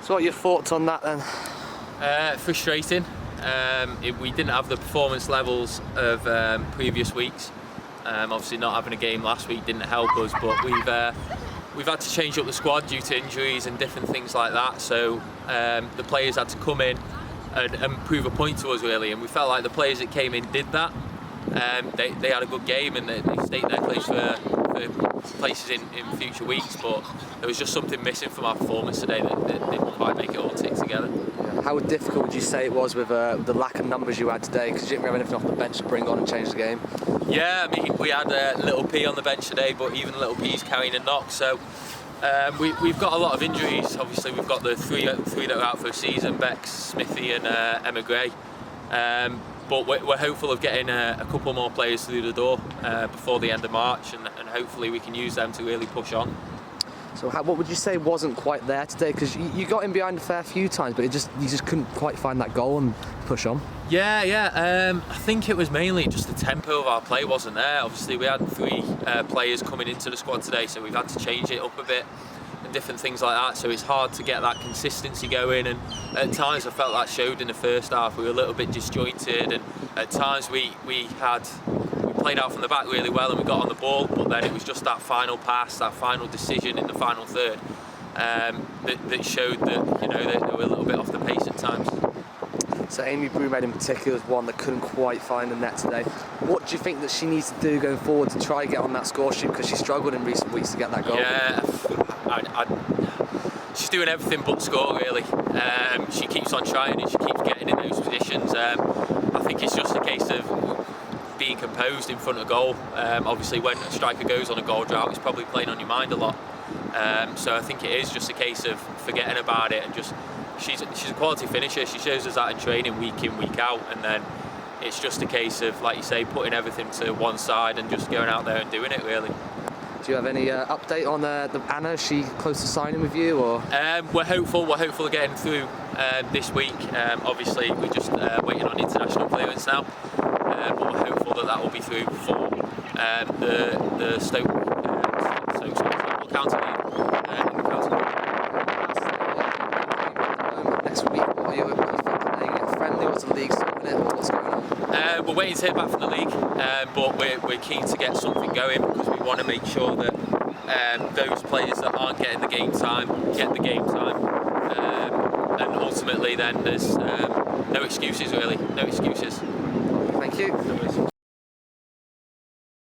So what are your thoughts on that then? Frustrating. We didn't have the performance levels of previous weeks. Obviously not having a game last week didn't help us, but we've had to change up the squad due to injuries and different things like that. So the players had to come in and prove a point to us really, and we felt like the players that came in did that. They had a good game and they stayed their place for places in future weeks, but there was just something missing from our performance today that didn't quite make it all tick together. How difficult would you say it was with the lack of numbers you had today, because you didn't have anything off the bench to bring on and change the game? Yeah, I mean, we had Little P on the bench today, but even Little P's carrying a knock, so we've got a lot of injuries. Obviously we've got the three that are out for the season, Bex, Smithy and Emma Gray. But we're hopeful of getting a couple more players through the door before the end of March, and hopefully we can use them to really push on. So what would you say wasn't quite there today? Because you got in behind a fair few times, but you just couldn't quite find that goal and push on. Yeah. I think it was mainly just the tempo of our play wasn't there. Obviously we had three players coming into the squad today, so we've had to change it up a bit and different things like that. So it's hard to get that consistency going, and at times I felt that showed in the first half. We were a little bit disjointed, and at times we played out from the back really well and we got on the ball, but then it was just that final pass, that final decision in the final third that showed that they were a little bit off the pace at times. So Amy Brewmaid in particular was one that couldn't quite find the net today. What do you think that she needs to do going forward to try and get on that score sheet, because she struggled in recent weeks to get that goal? Yeah, she's doing everything but score really. She keeps on trying and she keeps getting in those positions. I think it's just a case of being composed in front of goal. Obviously when a striker goes on a goal drought, it's probably playing on your mind a lot. So I think it is just a case of forgetting about it, and just she's a quality finisher. She shows us that in training week in, week out, and then it's just a case of, like you say, putting everything to one side and just going out there and doing it really. Do you have any update on Anna? Is she close to signing with you, or? We're hopeful of getting through this week. Obviously we're just waiting on international clearance now, but we're hopeful that will be through before the Stoke County Next week, what are you thinking? Are you getting friendly, or the league sorting it, or what's going on? We're waiting to hear back from the league, but we're keen to get something going, because we want to make sure that those players that aren't getting the game time get the game time, and ultimately then there's no excuses really, no excuses. Thank you.